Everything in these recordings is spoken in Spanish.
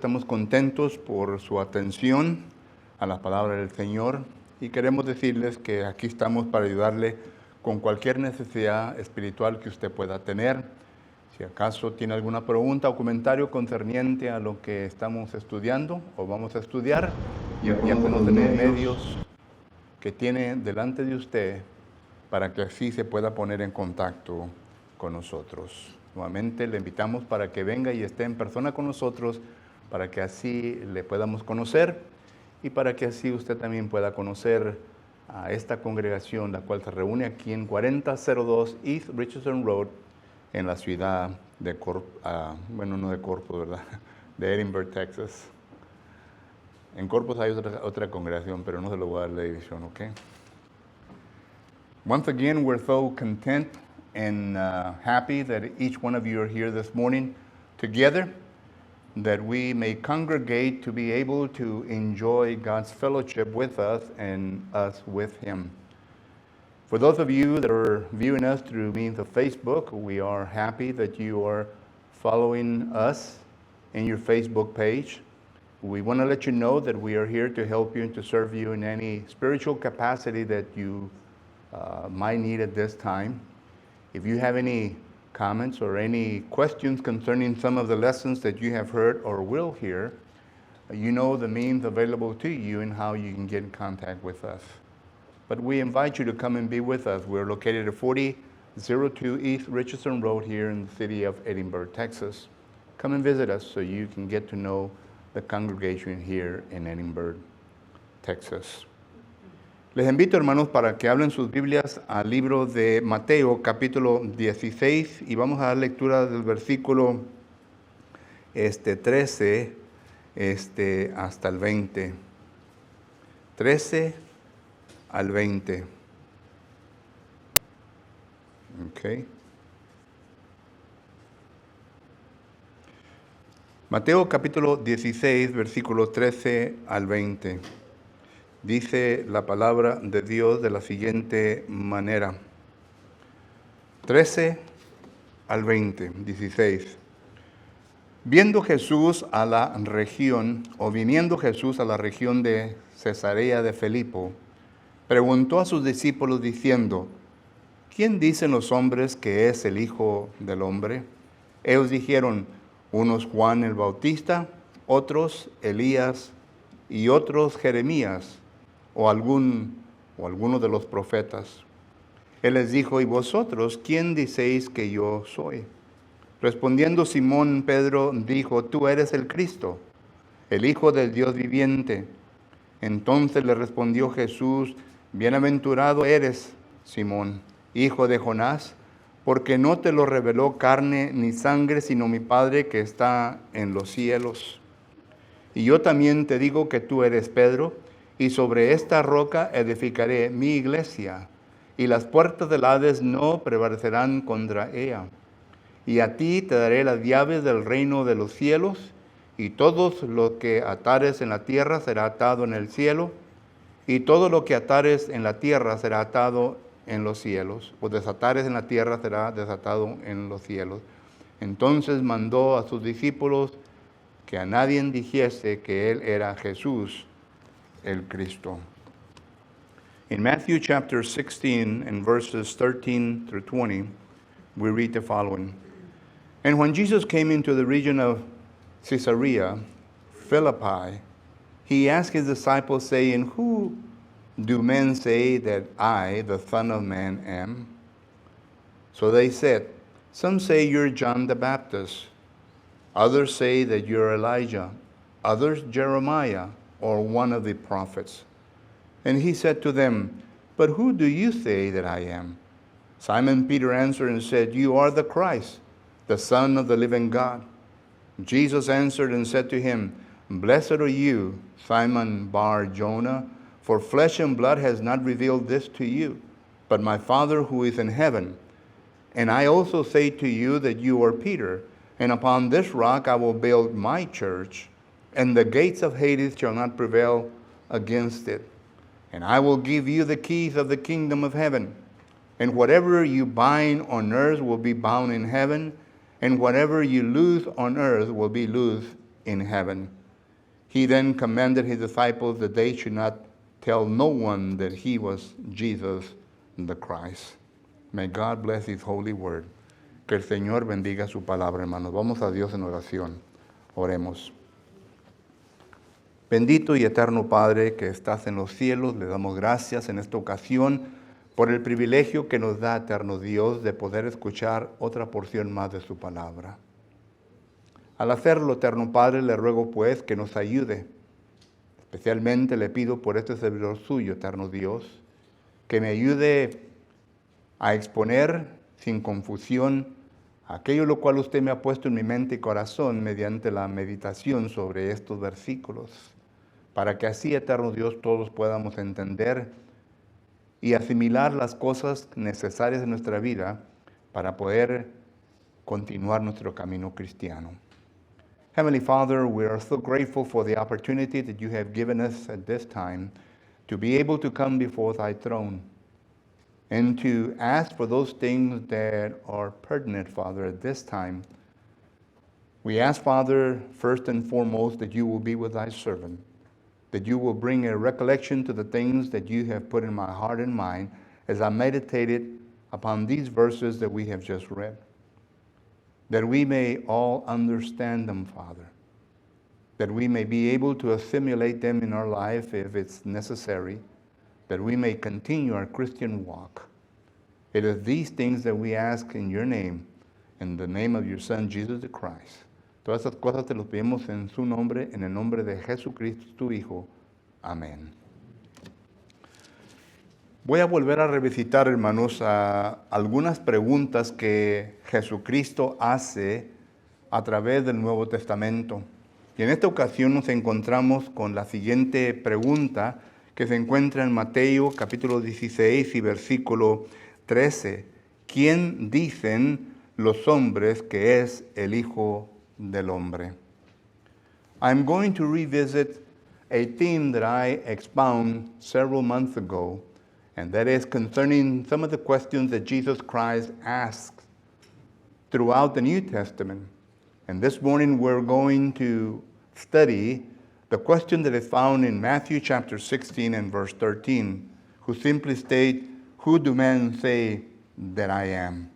Estamos contentos por su atención a la palabra del Señor y queremos decirles que aquí estamos para ayudarle con cualquier necesidad espiritual que usted pueda tener. Si acaso tiene alguna pregunta o comentario concerniente a lo que estamos estudiando o vamos a estudiar, ya conocen los medios que tiene delante de usted para que así se pueda poner en contacto con nosotros. Nuevamente le invitamos para que venga y esté en persona con nosotros, para que así le podamos conocer y para que así usted también pueda conocer a esta congregación, la cual se reúne aquí en 4002 East Richardson Road, en la ciudad de no de Corpus, ¿verdad? De Edinburgh, Texas. En Corpus hay otra congregación, pero no se lo voy a dar la división, ¿ok? Once again, we're so content and happy that each one of you are here this morning together, that we may congregate to be able to enjoy God's fellowship with us and us with Him. For those of you that are viewing us through means of Facebook, we are happy that you are following us in your Facebook page. We want to let you know that we are here to help you and to serve you in any spiritual capacity that you might need at this time. If you have any comments or any questions concerning some of the lessons that you have heard or will hear, you know the means available to you and how you can get in contact with us. But we invite you to come and be with us. We're located at 4002 East Richardson Road here in the city of Edinburgh, Texas. Come and visit us so you can get to know the congregation here in Edinburgh, Texas. Les invito, hermanos, para que hablen sus Biblias al libro de Mateo, capítulo 16, y vamos a dar lectura del versículo 13 hasta el 20. 13 al 20. Okay. Mateo capítulo 16, versículo 13 al 20. Dice la palabra de Dios de la siguiente manera. 13 al 20, 16. Viniendo Jesús a la región de Cesarea de Filipo, preguntó a sus discípulos diciendo, ¿quién dicen los hombres que es el Hijo del Hombre? Ellos dijeron, unos Juan el Bautista, otros Elías y otros Jeremías o alguno de los profetas. Él les dijo, ¿y vosotros quién decéis que yo soy? Respondiendo Simón Pedro dijo, tú eres el Cristo, el Hijo del Dios viviente. Entonces le respondió Jesús, bienaventurado eres, Simón, hijo de Jonás, porque no te lo reveló carne ni sangre, sino mi Padre que está en los cielos. Y yo también te digo que tú eres Pedro, y sobre esta roca edificaré mi iglesia, y las puertas del Hades no prevalecerán contra ella. Y a ti te daré las llaves del reino de los cielos, y todo lo que atares en la tierra será atado en el cielo, y todo lo que atares en la tierra será atado en los cielos, o desatares en la tierra será desatado en los cielos. Entonces mandó a sus discípulos que a nadie dijese que él era Jesús, el Cristo. In Matthew chapter 16 and verses 13 through 20, we read the following. And when Jesus came into the region of Caesarea Philippi, he asked his disciples, saying, who do men say that I, the Son of Man, am? So they said, some say you're John the Baptist, others say that you're Elijah, others Jeremiah, or one of the prophets. And he said to them, but who do you say that I am? Simon Peter answered and said, you are the Christ, the Son of the living God. Jesus answered and said to him, blessed are you, Simon Bar-Jonah, for flesh and blood has not revealed this to you, but my Father who is in heaven. And I also say to you that you are Peter, and upon this rock I will build my church, and the gates of Hades shall not prevail against it. And I will give you the keys of the kingdom of heaven. And whatever you bind on earth will be bound in heaven, and whatever you loose on earth will be loosed in heaven. He then commanded his disciples that they should not tell no one that he was Jesus the Christ. May God bless his holy word. Que el Señor bendiga su palabra, hermanos. Vamos a Dios en oración. Oremos. Bendito y eterno Padre que estás en los cielos, le damos gracias en esta ocasión por el privilegio que nos da, eterno Dios, de poder escuchar otra porción más de su palabra. Al hacerlo, eterno Padre, le ruego pues que nos ayude. Especialmente le pido por este servidor suyo, eterno Dios, que me ayude a exponer sin confusión aquello lo cual usted me ha puesto en mi mente y corazón mediante la meditación sobre estos versículos, para que así, eterno Dios, todos podamos entender y asimilar las cosas necesarias en nuestra vida para poder continuar nuestro camino cristiano. Heavenly Father, we are so grateful for the opportunity that you have given us at this time to be able to come before thy throne and to ask for those things that are pertinent, Father, at this time. We ask, Father, first and foremost, that you will be with thy servant, that you will bring a recollection to the things that you have put in my heart and mind as I meditated upon these verses that we have just read, that we may all understand them, Father, that we may be able to assimilate them in our life if it's necessary, that we may continue our Christian walk. It is these things that we ask in your name, in the name of your Son, Jesus the Christ. Todas estas cosas te las pedimos en su nombre, en el nombre de Jesucristo, tu Hijo. Amén. Voy a volver a revisitar, hermanos, algunas preguntas que Jesucristo hace a través del Nuevo Testamento. Y en esta ocasión nos encontramos con la siguiente pregunta que se encuentra en Mateo capítulo 16 y versículo 13. ¿Quién dicen los hombres que es el Hijo del Hombre? I'm going to revisit a theme that I expounded several months ago, and that is concerning some of the questions that Jesus Christ asked throughout the New Testament. And this morning we're going to study the question that is found in Matthew chapter 16 and verse 13, who simply state, "Who do men say that I am?"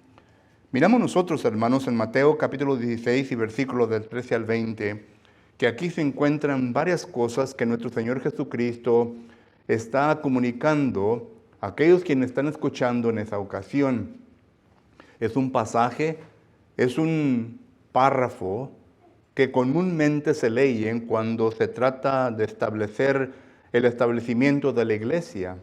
Miramos nosotros, hermanos, en Mateo capítulo 16 y versículos del 13 al 20, que aquí se encuentran varias cosas que nuestro Señor Jesucristo está comunicando a aquellos quienes están escuchando en esa ocasión. Es un pasaje, es un párrafo que comúnmente se leen cuando se trata de establecer el establecimiento de la iglesia,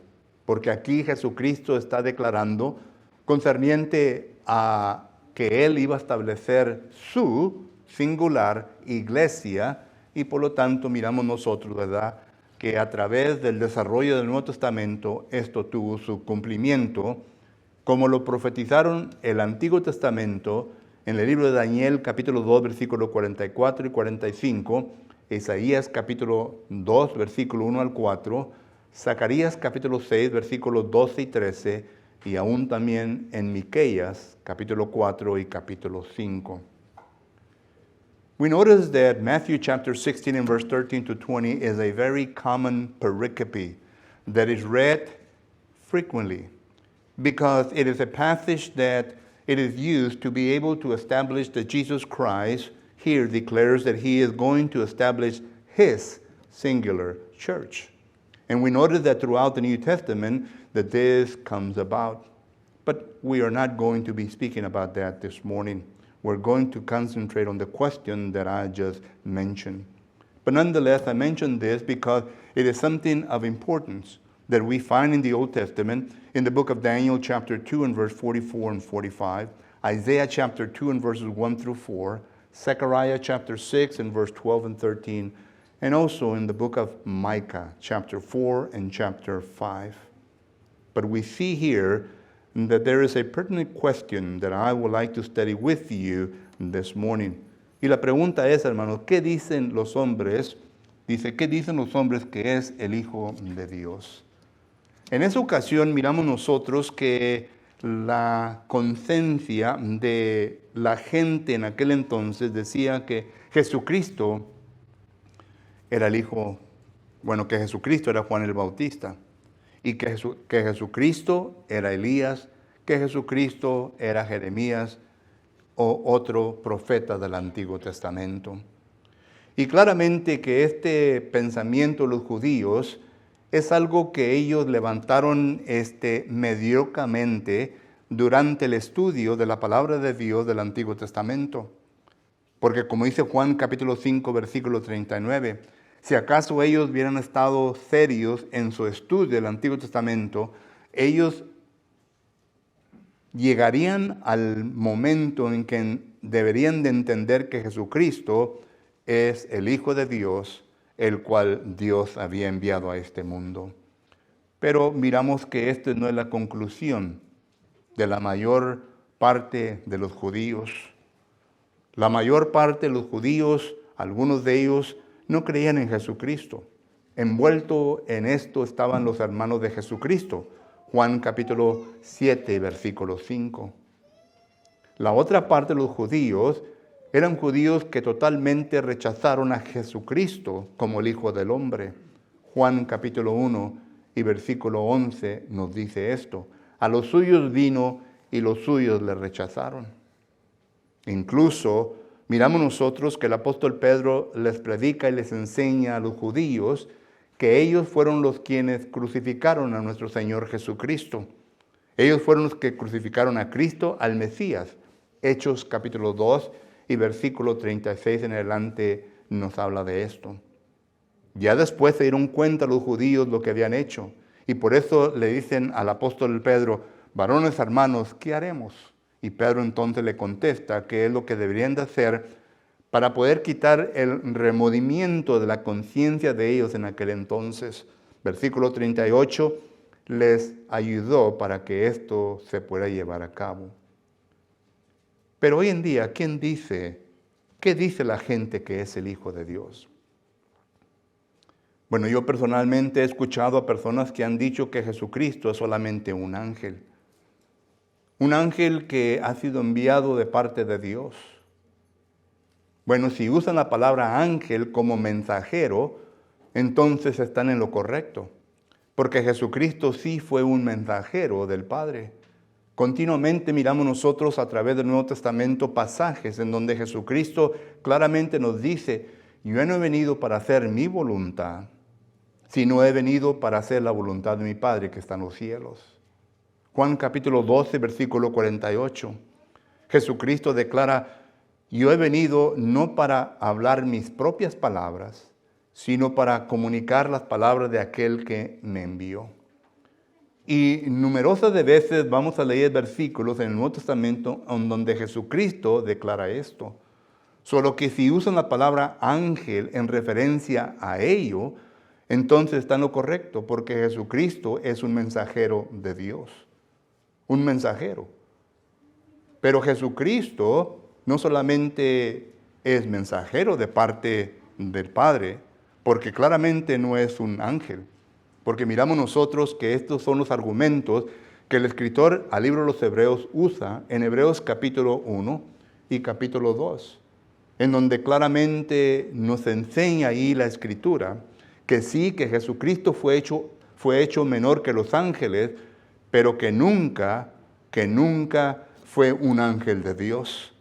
porque aquí Jesucristo está declarando concerniente a que Él iba a establecer su singular iglesia, y por lo tanto miramos nosotros, ¿verdad?, que a través del desarrollo del Nuevo Testamento esto tuvo su cumplimiento, como lo profetizaron el Antiguo Testamento en el libro de Daniel capítulo 2 versículos 44 y 45, Isaías capítulo 2 versículo 1 al 4, Zacarías capítulo 6 versículos 12 y 13, y aún también en Miqueas capítulo 4 y capítulo 5. We notice that Matthew chapter 16 and verse 13 to 20 is a very common pericope that is read frequently because it is a passage that it is used to be able to establish that Jesus Christ here declares that he is going to establish his singular church. And we notice that throughout the New Testament that this comes about. But we are not going to be speaking about that this morning. We're going to concentrate on the question that I just mentioned. But nonetheless, I mention this because it is something of importance that we find in the Old Testament, in the book of Daniel chapter 2 and verse 44 and 45, Isaiah chapter 2 and verses 1 through 4, Zechariah chapter 6 and verse 12 and 13, and also in the book of Micah chapter 4 and chapter 5. But we see here that there is a pertinent question that I would like to study with you this morning. Y la pregunta es, hermanos, ¿qué dicen los hombres? Dice, ¿qué dicen los hombres que es el Hijo de Dios? En esa ocasión miramos nosotros que la conciencia de la gente en aquel entonces decía que Jesucristo era el hijo, bueno, que Jesucristo era Juan el Bautista, y que Jesucristo era Elías, que Jesucristo era Jeremías o otro profeta del Antiguo Testamento. Y claramente que este pensamiento de los judíos es algo que ellos levantaron mediocremente durante el estudio de la palabra de Dios del Antiguo Testamento. Porque como dice Juan capítulo 5, versículo 39, si acaso ellos hubieran estado serios en su estudio del Antiguo Testamento, ellos llegarían al momento en que deberían de entender que Jesucristo es el Hijo de Dios, el cual Dios había enviado a este mundo. Pero miramos que esta no es la conclusión de la mayor parte de los judíos. La mayor parte de los judíos, algunos de ellos, no creían en Jesucristo. Envuelto en esto estaban los hermanos de Jesucristo. Juan capítulo 7, versículo 5. La otra parte de los judíos eran judíos que totalmente rechazaron a Jesucristo como el Hijo del Hombre. Juan capítulo 1 y versículo 11 nos dice esto. A los suyos vino y los suyos le rechazaron. Incluso miramos nosotros que el apóstol Pedro les predica y les enseña a los judíos que ellos fueron los quienes crucificaron a nuestro Señor Jesucristo. Ellos fueron los que crucificaron a Cristo, al Mesías. Hechos capítulo 2 y versículo 36 en adelante nos habla de esto. Ya después se dieron cuenta los judíos lo que habían hecho. Y por eso le dicen al apóstol Pedro, varones hermanos, ¿qué haremos? Y Pedro entonces le contesta que es lo que deberían de hacer para poder quitar el remordimiento de la conciencia de ellos en aquel entonces. Versículo 38 les ayudó para que esto se pueda llevar a cabo. Pero hoy en día, ¿qué dice la gente que es el Hijo de Dios? Bueno, yo personalmente he escuchado a personas que han dicho que Jesucristo es solamente un ángel. Un ángel que ha sido enviado de parte de Dios. Bueno, si usan la palabra ángel como mensajero, entonces están en lo correcto. Porque Jesucristo sí fue un mensajero del Padre. Continuamente miramos nosotros a través del Nuevo Testamento pasajes en donde Jesucristo claramente nos dice, yo no he venido para hacer mi voluntad, sino he venido para hacer la voluntad de mi Padre que está en los cielos. Juan capítulo 12, versículo 48. Jesucristo declara, yo he venido no para hablar mis propias palabras, sino para comunicar las palabras de aquel que me envió. Y numerosas de veces vamos a leer versículos en el Nuevo Testamento en donde Jesucristo declara esto. Solo que si usan la palabra ángel en referencia a ello, entonces está en lo correcto, porque Jesucristo es un mensajero de Dios. Un mensajero. Pero Jesucristo no solamente es mensajero de parte del Padre, porque claramente no es un ángel. Porque miramos nosotros que estos son los argumentos que el escritor al libro de los Hebreos usa en Hebreos capítulo 1 y capítulo 2, en donde claramente nos enseña ahí la escritura que sí, que Jesucristo fue hecho menor que los ángeles, pero que nunca fue un ángel de Dios,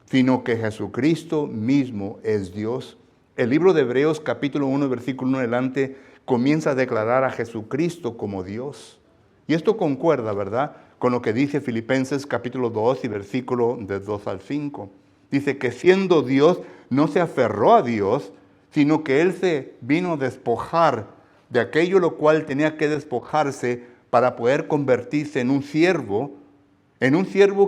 sino que Jesucristo mismo es Dios. El libro de Hebreos capítulo 1, versículo 1 adelante, comienza a declarar a Jesucristo como Dios. Y esto concuerda, ¿verdad?, con lo que dice Filipenses capítulo 2 y versículo de 2 al 5. Dice que siendo Dios, no se aferró a Dios, sino que Él se vino a despojar de aquello lo cual tenía que despojarse para poder convertirse en un siervo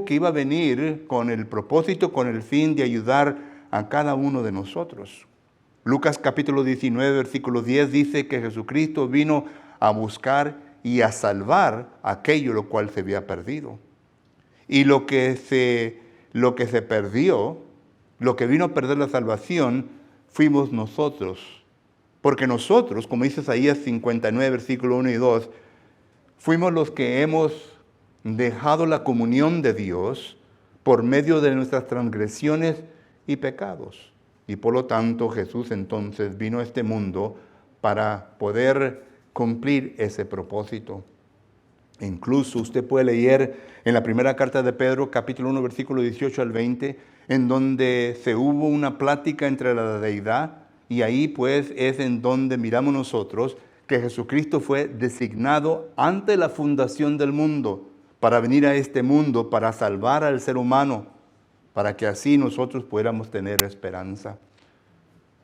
que iba a venir con el propósito, con el fin de ayudar a cada uno de nosotros. Lucas capítulo 19, versículo 10 dice que Jesucristo vino a buscar y a salvar aquello lo cual se había perdido. Y lo que se perdió, lo que vino a perder la salvación, fuimos nosotros. Porque nosotros, como dice Isaías 59, versículo 1 y 2, fuimos los que hemos dejado la comunión de Dios por medio de nuestras transgresiones y pecados. Y por lo tanto Jesús entonces vino a este mundo para poder cumplir ese propósito. Incluso usted puede leer en la primera carta de Pedro, capítulo 1, versículo 18 al 20, en donde se hubo una plática entre la deidad, y ahí pues es en donde miramos nosotros que Jesucristo fue designado ante la fundación del mundo para venir a este mundo, para salvar al ser humano, para que así nosotros pudiéramos tener esperanza.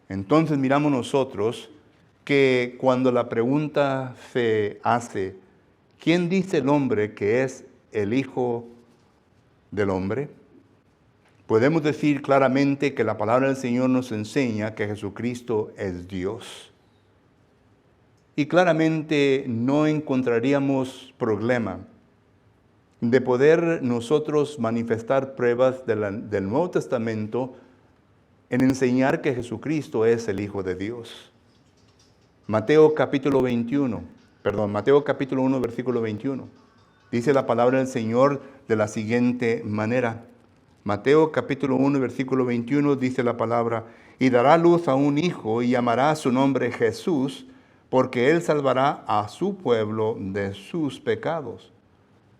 Entonces miramos nosotros que cuando la pregunta se hace, ¿quién dice el hombre que es el Hijo del Hombre? Podemos decir claramente que la palabra del Señor nos enseña que Jesucristo es Dios. Y claramente no encontraríamos problema de poder nosotros manifestar pruebas del Nuevo Testamento en enseñar que Jesucristo es el Hijo de Dios. Mateo capítulo 1, versículo 21. Dice la palabra del Señor de la siguiente manera. Mateo capítulo 1, versículo 21 dice la palabra: y dará luz a un hijo y llamará su nombre Jesús, porque él salvará a su pueblo de sus pecados.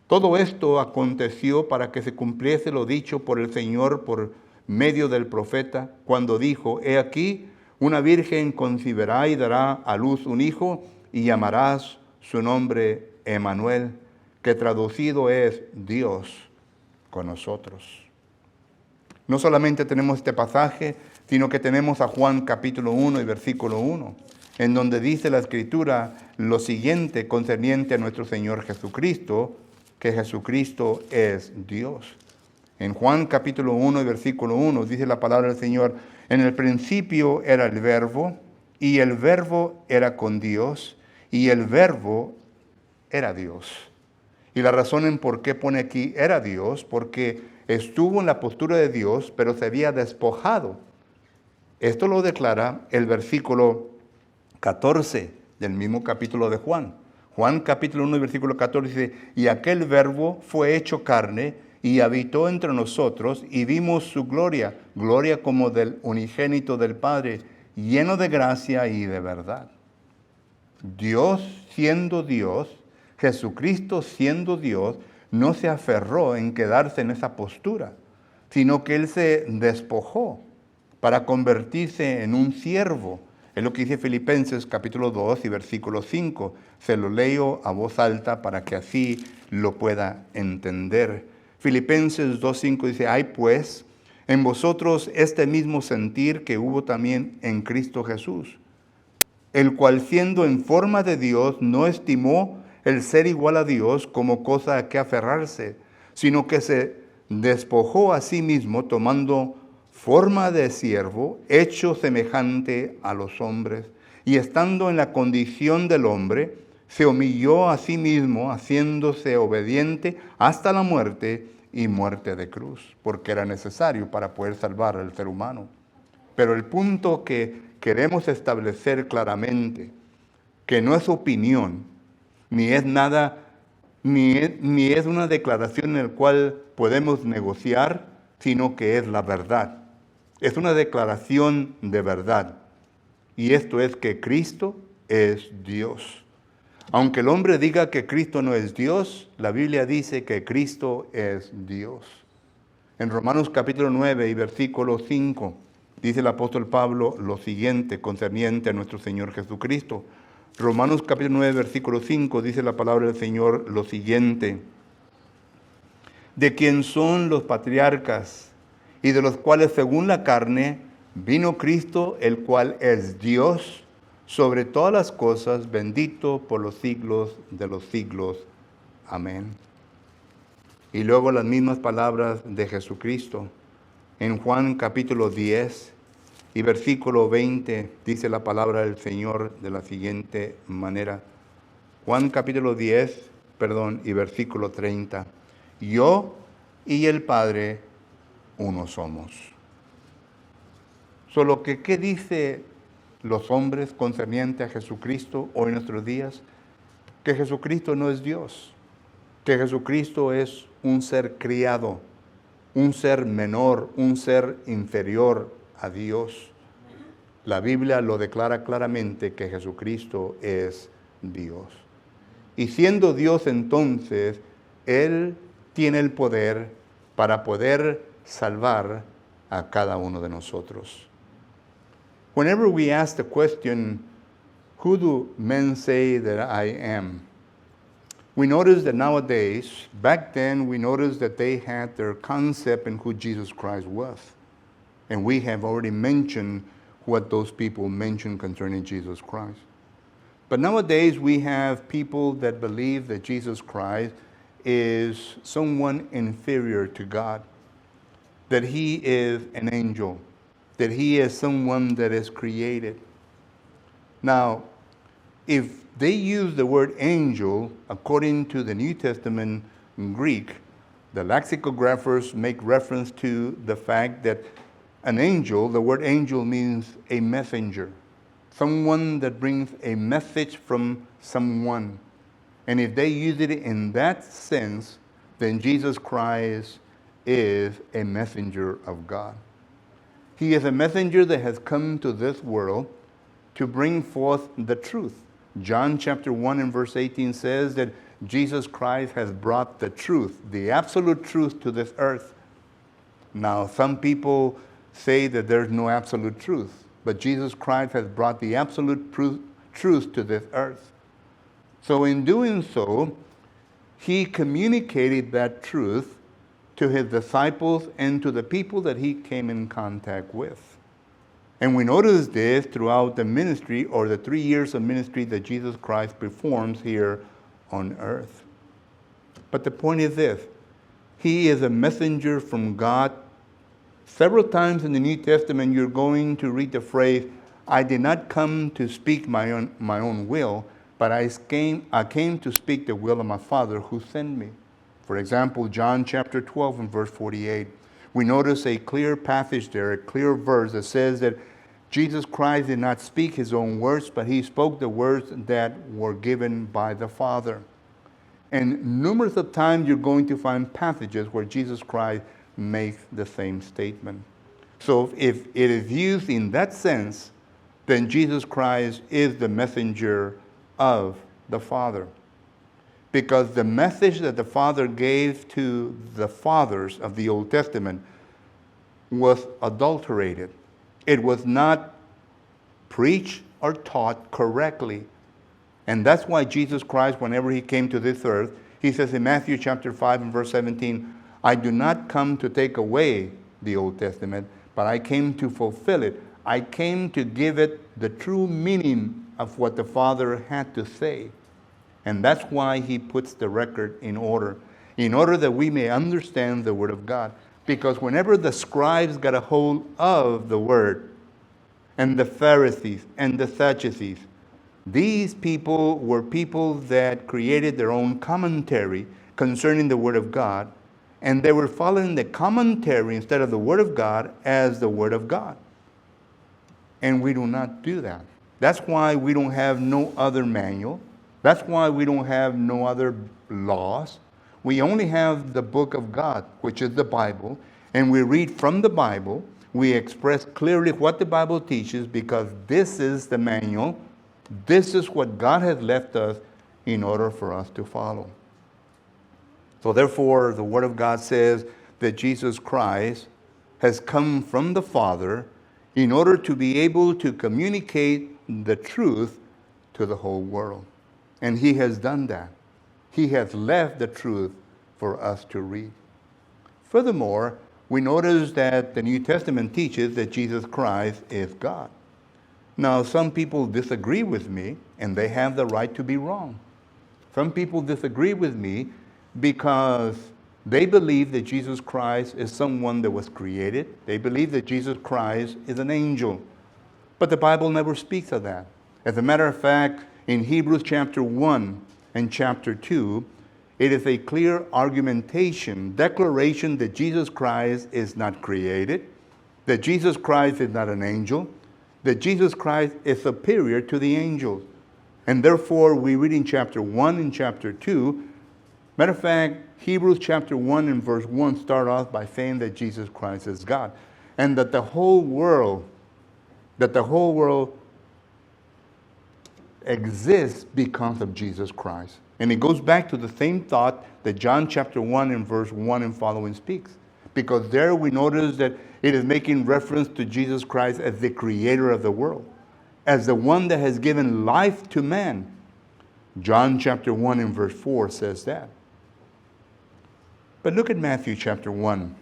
Todo esto aconteció para que se cumpliese lo dicho por el Señor por medio del profeta, cuando dijo: he aquí, una virgen concebirá y dará a luz un hijo, y llamarás su nombre Emmanuel, que traducido es Dios con nosotros. No solamente tenemos este pasaje, sino que tenemos a Juan capítulo 1 y versículo 1, en donde dice la Escritura lo siguiente concerniente a nuestro Señor Jesucristo, que Jesucristo es Dios. En Juan capítulo 1 y versículo 1 dice la palabra del Señor: en el principio era el Verbo, y el Verbo era con Dios, y el Verbo era Dios. Y la razón en por qué pone aquí era Dios, porque estuvo en la postura de Dios, pero se había despojado. Esto lo declara el versículo 14 del mismo capítulo de Juan. Juan capítulo 1 versículo 14 dice: y aquel Verbo fue hecho carne y habitó entre nosotros, y vimos su gloria, gloria como del unigénito del Padre, lleno de gracia y de verdad. Dios siendo Dios, Jesucristo siendo Dios, no se aferró en quedarse en esa postura, sino que Él se despojó para convertirse en un siervo. Es lo que dice Filipenses capítulo 2 y versículo 5. Se lo leo a voz alta para que así lo pueda entender. Filipenses 2:5 dice: hay pues en vosotros este mismo sentir que hubo también en Cristo Jesús, el cual siendo en forma de Dios no estimó el ser igual a Dios como cosa a que aferrarse, sino que se despojó a sí mismo, tomando forma de siervo, hecho semejante a los hombres, y estando en la condición del hombre, se humilló a sí mismo, haciéndose obediente hasta la muerte y muerte de cruz, porque era necesario para poder salvar al ser humano. Pero el punto que queremos establecer claramente, que no es opinión, ni es nada, ni es una declaración en la cual podemos negociar, sino que es la verdad. Es una declaración de verdad. Y esto es que Cristo es Dios. Aunque el hombre diga que Cristo no es Dios, la Biblia dice que Cristo es Dios. En Romanos capítulo 9 y versículo 5, dice el apóstol Pablo lo siguiente concerniente a nuestro Señor Jesucristo. Romanos capítulo 9, versículo 5, dice la palabra del Señor lo siguiente: de quien son los patriarcas, y de los cuales según la carne vino Cristo, el cual es Dios sobre todas las cosas, bendito por los siglos de los siglos. Amén. Y luego las mismas palabras de Jesucristo. En Juan capítulo 10 y versículo 20 dice la palabra del Señor de la siguiente manera. Juan capítulo 10, y versículo 30. Yo y el Padre uno somos. Solo que, ¿qué dice los hombres concerniente a Jesucristo hoy en nuestros días? Que Jesucristo no es Dios, que Jesucristo es un ser criado, un ser menor, un ser inferior a Dios. La Biblia lo declara claramente que Jesucristo es Dios. Y siendo Dios entonces, Él tiene el poder para poder salvar a cada uno de nosotros. Whenever we ask the question, who do men say that I am? We notice that nowadays, back then, we noticed that they had their concept in who Jesus Christ was. And we have already mentioned what those people mentioned concerning Jesus Christ. But nowadays, we have people that believe that Jesus Christ is someone inferior to God, that he is an angel, that he is someone that is created. Now, if they use the word angel according to the New Testament Greek, the lexicographers make reference to the fact that an angel, the word angel means a messenger, someone that brings a message from someone. And if they use it in that sense, then Jesus Christ is a messenger of God. He is a messenger that has come to this world to bring forth the truth. John chapter 1 and verse 18 says that Jesus Christ has brought the truth, the absolute truth to this earth. Now, some people say that there's no absolute truth, but Jesus Christ has brought the absolute truth to this earth. So in doing so, he communicated that truth to his disciples and to the people that he came in contact with. And we notice this throughout the ministry, or the 3 years of ministry that Jesus Christ performs here on earth. But the point is this: he is a messenger from God. Several times in the New Testament, you're going to read the phrase, I did not come to speak my own will, but I came to speak the will of my Father who sent me. For example, John chapter 12 and verse 48. We notice a clear passage there, a clear verse that says that Jesus Christ did not speak his own words, but he spoke the words that were given by the Father. And numerous of times you're going to find passages where Jesus Christ makes the same statement. So if it is used in that sense, then Jesus Christ is the messenger of the Father. Because the message that the Father gave to the fathers of the Old Testament was adulterated. It was not preached or taught correctly. And that's why Jesus Christ, whenever he came to this earth, he says in Matthew chapter 5 and verse 17, I do not come to take away the Old Testament, but I came to fulfill it. I came to give it the true meaning of what the Father had to say. And that's why he puts the record in order that we may understand the Word of God. Because whenever the scribes got a hold of the Word, and the Pharisees and the Sadducees, these people were people that created their own commentary concerning the Word of God, and they were following the commentary instead of the Word of God as the Word of God. And we do not do that. That's why we don't have no other manual. That's why we don't have no other laws. We only have the book of God, which is the Bible, and we read from the Bible. We express clearly what the Bible teaches because this is the manual. This is what God has left us in order for us to follow. So therefore, the Word of God says that Jesus Christ has come from the Father in order to be able to communicate the truth to the whole world. And he has done that. He has left the truth for us to read. Furthermore, we notice that the New Testament teaches that Jesus Christ is God. Now, some people disagree with me, and they have the right to be wrong. Some people disagree with me because they believe that Jesus Christ is someone that was created. They believe that Jesus Christ is an angel. But the Bible never speaks of that. As a matter of fact, in Hebrews chapter 1 and chapter 2, it is a clear argumentation, declaration that Jesus Christ is not created, that Jesus Christ is not an angel, that Jesus Christ is superior to the angels. And therefore, we read in chapter 1 and chapter 2, matter of fact, Hebrews chapter 1 and verse 1 start off by saying that Jesus Christ is God, and that the whole world that the whole world exists because of Jesus Christ. And it goes back to the same thought that John chapter 1 and verse 1 and following speaks. Because there we notice that it is making reference to Jesus Christ as the creator of the world, as the one that has given life to man. John chapter 1 and verse 4 says that. But look at Matthew chapter 1.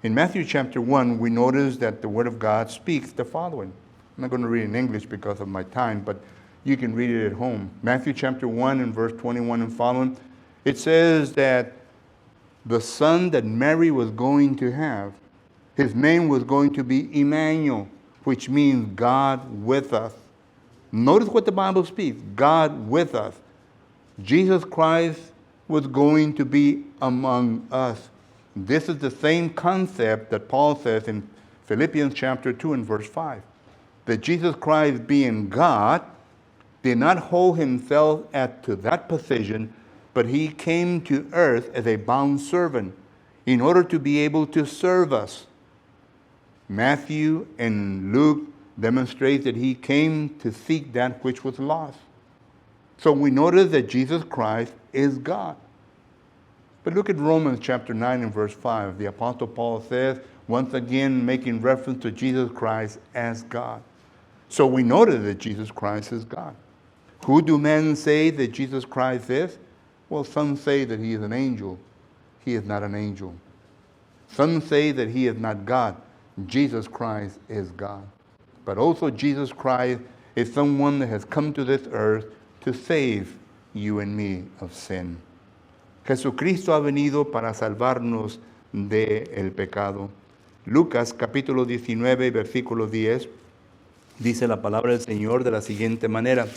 In Matthew chapter 1, we notice that the Word of God speaks the following. I'm not going to read in English because of my time, but you can read it at home. Matthew chapter 1 and verse 21 and following. It says that the son that Mary was going to have, his name was going to be Emmanuel, which means God with us. Notice what the Bible speaks, God with us. Jesus Christ was going to be among us. This is the same concept that Paul says in Philippians chapter 2 and verse 5. That Jesus Christ being God did not hold himself to that position, but he came to earth as a bound servant in order to be able to serve us. Matthew and Luke demonstrate that he came to seek that which was lost. So we notice that Jesus Christ is God. But look at Romans chapter 9 and verse 5. The Apostle Paul says, once again making reference to Jesus Christ as God. So we notice that Jesus Christ is God. Who do men say that Jesus Christ is? Well, some say that he is an angel. He is not an angel. Some say that he is not God. Jesus Christ is God. But also Jesus Christ is someone that has come to this earth to save you and me of sin. Jesucristo ha venido para salvarnos del pecado. Lucas capítulo 19, versículo 10, dice la palabra del Señor de la siguiente manera.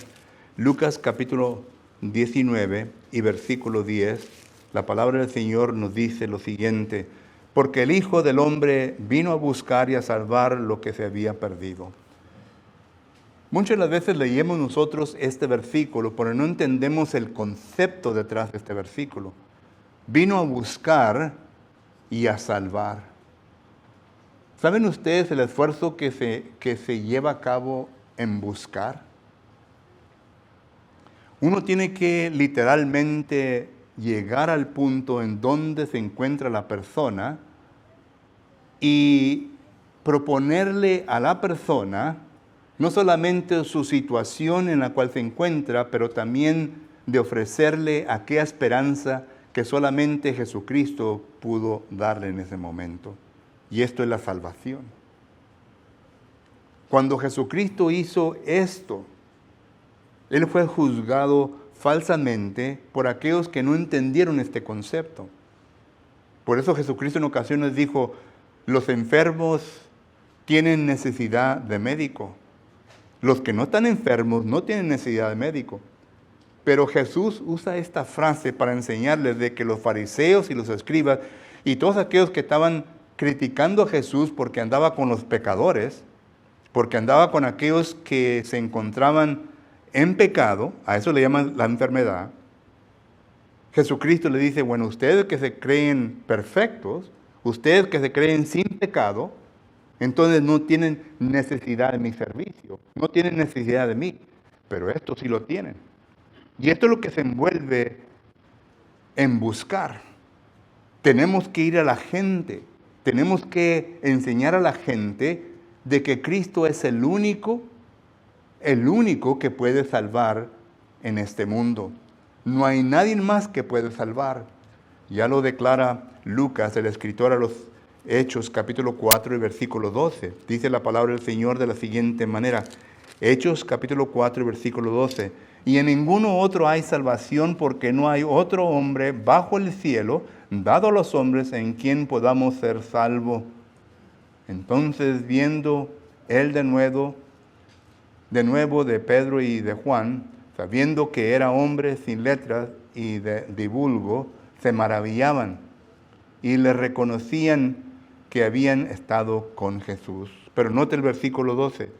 Lucas capítulo 19 y versículo 10, la palabra del Señor nos dice lo siguiente: porque el Hijo del Hombre vino a buscar y a salvar lo que se había perdido. Muchas de las veces leemos nosotros este versículo, pero no entendemos el concepto detrás de este versículo. Vino a buscar y a salvar. ¿Saben ustedes el esfuerzo que se lleva a cabo en buscar? Uno tiene que literalmente llegar al punto en donde se encuentra la persona y proponerle a la persona no solamente su situación en la cual se encuentra, pero también de ofrecerle aquella esperanza que solamente Jesucristo pudo darle en ese momento. Y esto es la salvación. Cuando Jesucristo hizo esto, Él fue juzgado falsamente por aquellos que no entendieron este concepto. Por eso Jesucristo en ocasiones dijo, los enfermos tienen necesidad de médico. Los que no están enfermos no tienen necesidad de médico. Pero Jesús usa esta frase para enseñarles de que los fariseos y los escribas y todos aquellos que estaban criticando a Jesús porque andaba con los pecadores, porque andaba con aquellos que se encontraban en pecado, a eso le llaman la enfermedad. Jesucristo le dice, bueno, ustedes que se creen perfectos, ustedes que se creen sin pecado, entonces no tienen necesidad de mi servicio, no tienen necesidad de mí, pero estos sí lo tienen. Y esto es lo que se envuelve en buscar. Tenemos que ir a la gente, tenemos que enseñar a la gente de que Cristo es el único que puede salvar en este mundo. No hay nadie más que puede salvar. Ya lo declara Lucas, el escritor a los Hechos, capítulo 4 y versículo 12. Dice la palabra del Señor de la siguiente manera. Hechos, capítulo 4 y versículo 12. Y en ninguno otro hay salvación, porque no hay otro hombre bajo el cielo dado a los hombres en quien podamos ser salvos. Entonces, viendo él de nuevo de Pedro y de Juan, sabiendo que era hombre sin letras y de vulgo, se maravillaban y le reconocían que habían estado con Jesús. Pero note el versículo 12.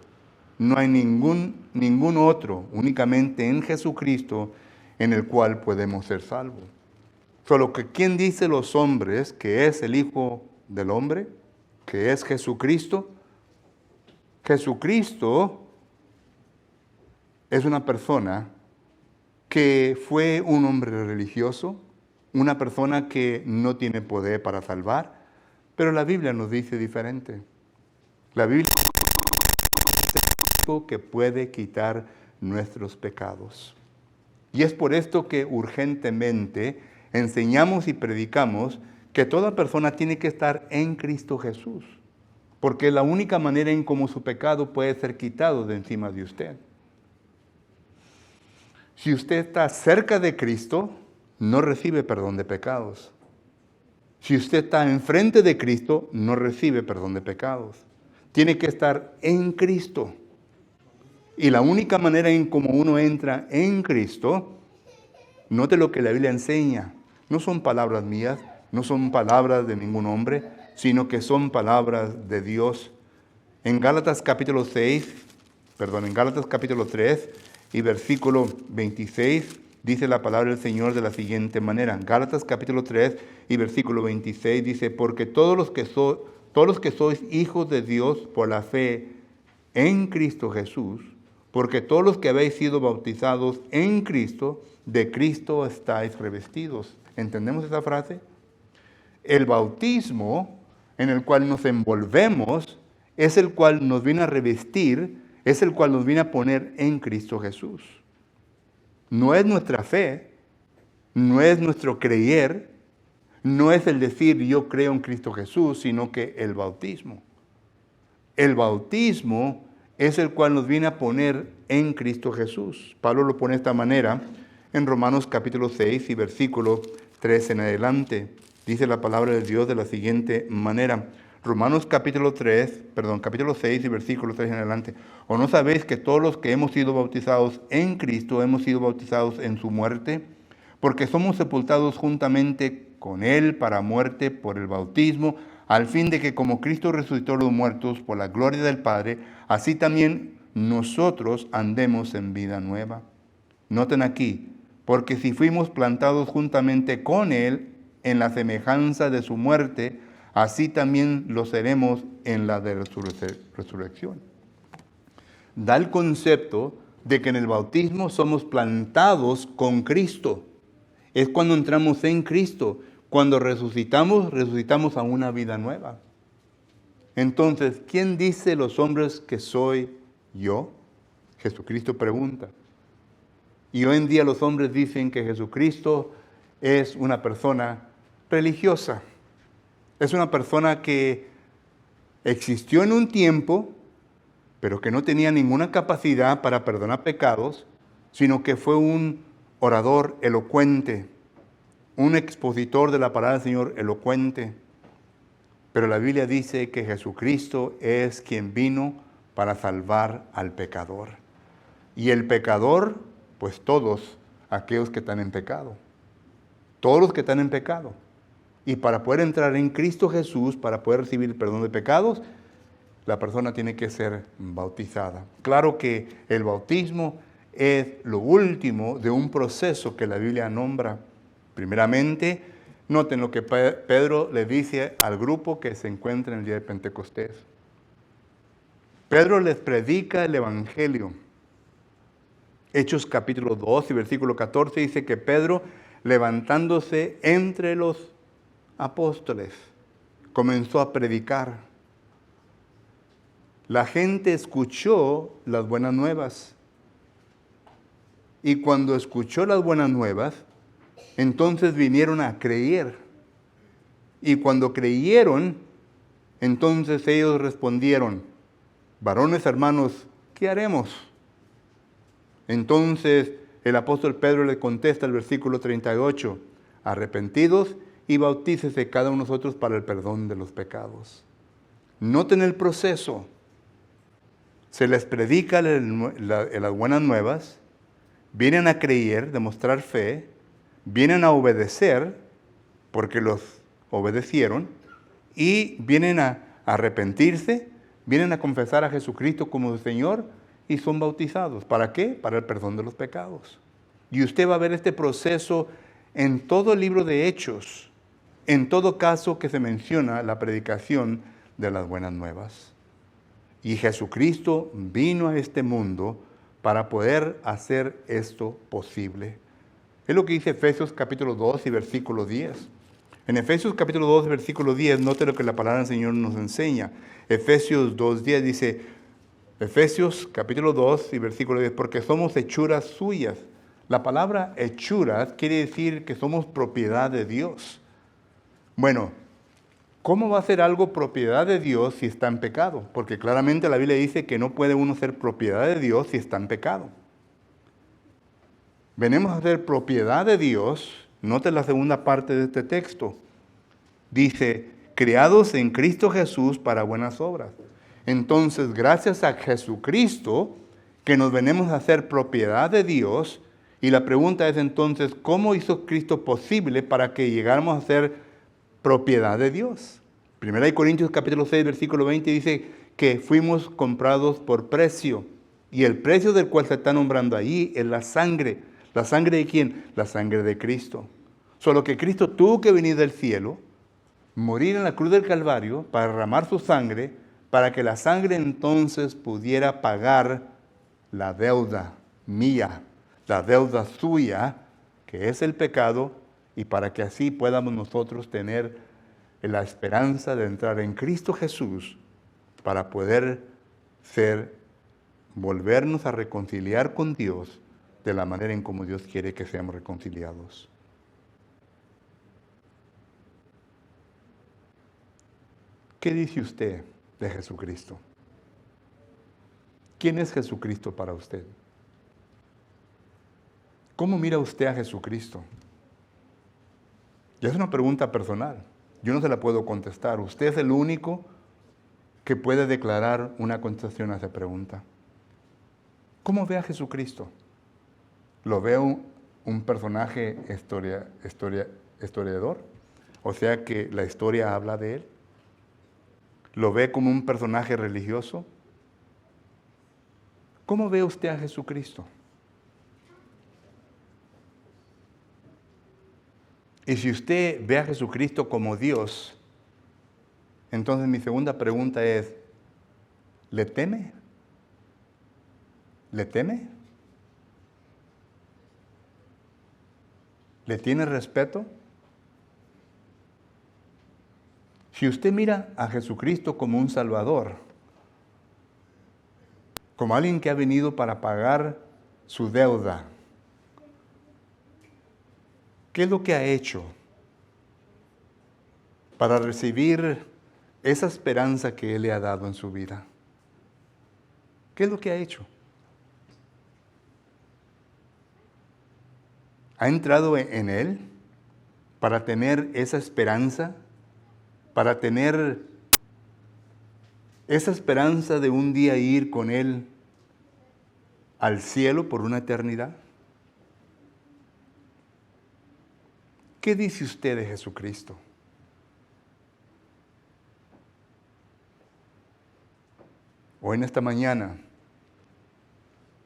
No hay ningún otro, únicamente en Jesucristo, en el cual podemos ser salvos. Solo que ¿quién dice los hombres que es el Hijo del Hombre? Que es Jesucristo. Jesucristo es una persona que fue un hombre religioso, una persona que no tiene poder para salvar, pero la Biblia nos dice diferente. La Biblia dice que puede quitar nuestros pecados. Y es por esto que urgentemente enseñamos y predicamos que toda persona tiene que estar en Cristo Jesús, porque es la única manera en cómo su pecado puede ser quitado de encima de usted. Si usted está cerca de Cristo, no recibe perdón de pecados. Si usted está enfrente de Cristo, no recibe perdón de pecados. Tiene que estar en Cristo. Y la única manera en cómo uno entra en Cristo, note lo que la Biblia enseña. No son palabras mías, no son palabras de ningún hombre, sino que son palabras de Dios. En Gálatas capítulo 3 y versículo 26, dice la palabra del Señor de la siguiente manera. Gálatas capítulo 3 y versículo 26 dice, porque todos los que sois hijos de Dios por la fe en Cristo Jesús, porque todos los que habéis sido bautizados en Cristo, de Cristo estáis revestidos. ¿Entendemos esa frase? El bautismo en el cual nos envolvemos es el cual nos viene a revestir, es el cual nos viene a poner en Cristo Jesús. No es nuestra fe, no es nuestro creer, no es el decir yo creo en Cristo Jesús, sino que el bautismo. El bautismo es el cual nos viene a poner en Cristo Jesús. Pablo lo pone de esta manera en Romanos capítulo 6 y versículo 3 en adelante. Dice la palabra de Dios de la siguiente manera. Romanos capítulo 6 y versículo 3 en adelante. ¿O no sabéis que todos los que hemos sido bautizados en Cristo hemos sido bautizados en su muerte? Porque somos sepultados juntamente con Él para muerte por el bautismo, al fin de que como Cristo resucitó a los muertos por la gloria del Padre, así también nosotros andemos en vida nueva. Noten aquí, porque si fuimos plantados juntamente con Él en la semejanza de su muerte, así también lo seremos en la de resurrección. Da el concepto de que en el bautismo somos plantados con Cristo. Es cuando entramos en Cristo. Cuando resucitamos, resucitamos a una vida nueva. Entonces, ¿quién dice los hombres que soy yo? Jesucristo pregunta. Y hoy en día los hombres dicen que Jesucristo es una persona religiosa. Es una persona que existió en un tiempo, pero que no tenía ninguna capacidad para perdonar pecados, sino que fue un orador elocuente, un expositor de la palabra del Señor elocuente. Pero la Biblia dice que Jesucristo es quien vino para salvar al pecador. Y el pecador, pues todos aquellos que están en pecado. Todos los que están en pecado. Y para poder entrar en Cristo Jesús, para poder recibir el perdón de pecados, la persona tiene que ser bautizada. Claro que el bautismo es lo último de un proceso que la Biblia nombra. Primeramente, noten lo que Pedro le dice al grupo que se encuentra en el día de Pentecostés. Pedro les predica el Evangelio. Hechos capítulo 2 y versículo 14 dice que Pedro, levantándose entre los apóstoles, comenzó a predicar. La gente escuchó las buenas nuevas. Y cuando escuchó las buenas nuevas, entonces vinieron a creer. Y cuando creyeron, entonces ellos respondieron, varones hermanos, ¿qué haremos? Entonces el apóstol Pedro le contesta el versículo 38, arrepentidos y bautícese cada uno de nosotros para el perdón de los pecados. Noten el proceso. Se les predica las buenas nuevas, vienen a creer, demostrar fe, vienen a obedecer, porque los obedecieron, y vienen a arrepentirse, vienen a confesar a Jesucristo como su Señor, y son bautizados. ¿Para qué? Para el perdón de los pecados. Y usted va a ver este proceso en todo el libro de Hechos, en todo caso que se menciona la predicación de las buenas nuevas. Y Jesucristo vino a este mundo para poder hacer esto posible. Es lo que dice Efesios capítulo 2 y versículo 10. En Efesios capítulo 2, versículo 10, note lo que la palabra del Señor nos enseña. Efesios 2:10 dice, Efesios capítulo 2 y versículo 10, porque somos hechuras suyas. La palabra hechuras quiere decir que somos propiedad de Dios. Bueno, ¿cómo va a ser algo propiedad de Dios si está en pecado? Porque claramente la Biblia dice que no puede uno ser propiedad de Dios si está en pecado. Venimos a ser propiedad de Dios. Note la segunda parte de este texto. Dice, creados en Cristo Jesús para buenas obras. Entonces, gracias a Jesucristo, que nos venimos a ser propiedad de Dios, y la pregunta es entonces, ¿cómo hizo Cristo posible para que llegáramos a ser propiedad de Dios? 1 Corintios capítulo 6, versículo 20 dice que fuimos comprados por precio, y el precio del cual se está nombrando ahí es la sangre. ¿La sangre de quién? La sangre de Cristo. Solo que Cristo tuvo que venir del cielo, morir en la cruz del Calvario para derramar su sangre, para que la sangre entonces pudiera pagar la deuda mía, la deuda suya, que es el pecado, y para que así podamos nosotros tener la esperanza de entrar en Cristo Jesús para poder volvernos a reconciliar con Dios de la manera en como Dios quiere que seamos reconciliados. ¿Qué dice usted de Jesucristo? ¿Quién es Jesucristo para usted? ¿Cómo mira usted a Jesucristo? Y es una pregunta personal. Yo no se la puedo contestar. Usted es el único que puede declarar una contestación a esa pregunta. ¿Cómo ve a Jesucristo? ¿Lo ve un personaje historiador? O sea que la historia habla de él. ¿Lo ve como un personaje religioso? ¿Cómo ve usted a Jesucristo? Y si usted ve a Jesucristo como Dios, entonces mi segunda pregunta es, ¿le teme? ¿Le teme? ¿Le tiene respeto? Si usted mira a Jesucristo como un Salvador, como alguien que ha venido para pagar su deuda, ¿qué es lo que ha hecho para recibir esa esperanza que Él le ha dado en su vida? ¿Qué es lo que ha hecho? ¿Ha entrado en Él para tener esa esperanza? Para tener esa esperanza de un día ir con Él al cielo por una eternidad. ¿Qué dice usted de Jesucristo? Hoy en esta mañana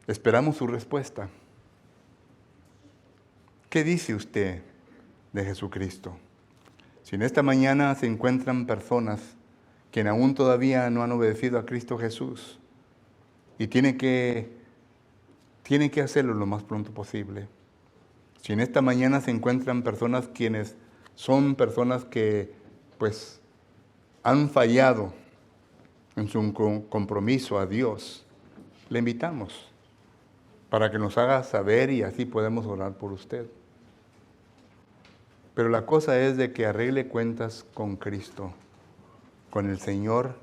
esperamos su respuesta. ¿Qué dice usted de Jesucristo? Si en esta mañana se encuentran personas que aún todavía no han obedecido a Cristo Jesús y tienen que hacerlo lo más pronto posible. Si en esta mañana se encuentran personas quienes son personas que pues han fallado en su compromiso a Dios, le invitamos para que nos haga saber y así podemos orar por usted. Pero la cosa es de que arregle cuentas con Cristo, con el Señor,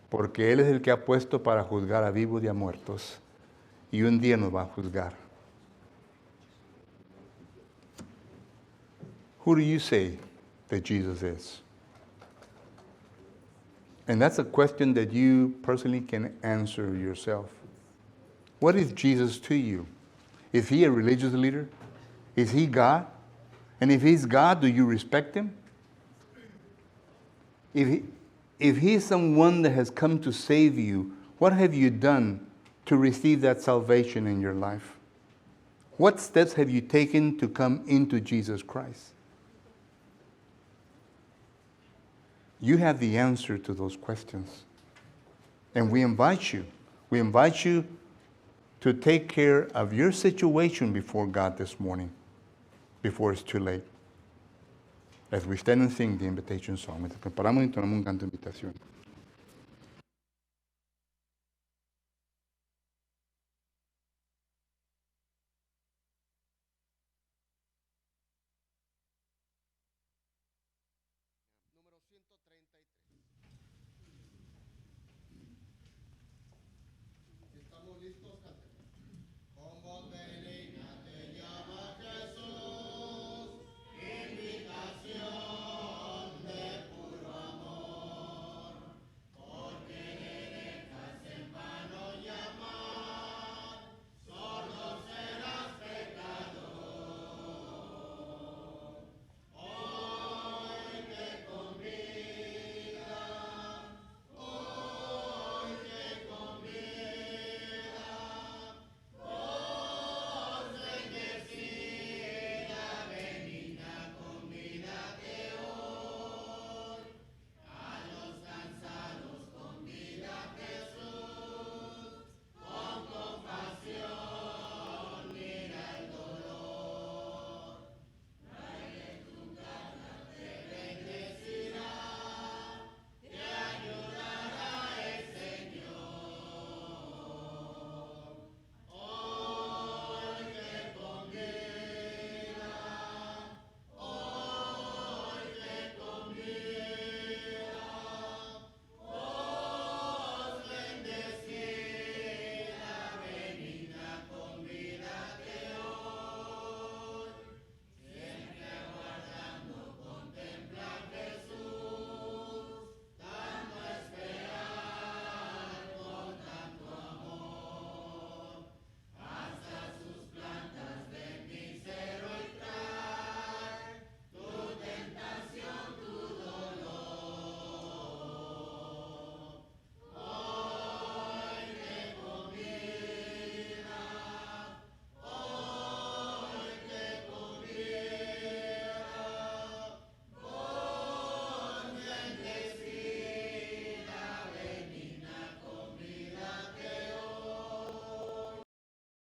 porque Él es el que ha puesto para juzgar a vivos y a muertos, y un día nos va a juzgar. Who do you say that Jesus is? And that's a question that you personally can answer yourself. What is Jesus to you? Is He a religious leader? Is He God? And if He's God, do you respect Him? If He's someone that has come to save you, what have you done to receive that salvation in your life? What steps have you taken to come into Jesus Christ? You have the answer to those questions. And we invite you to take care of your situation before God this morning, before it's too late. As we stand and sing the invitation song, mientras preparamos y tomamos un canto de invitación.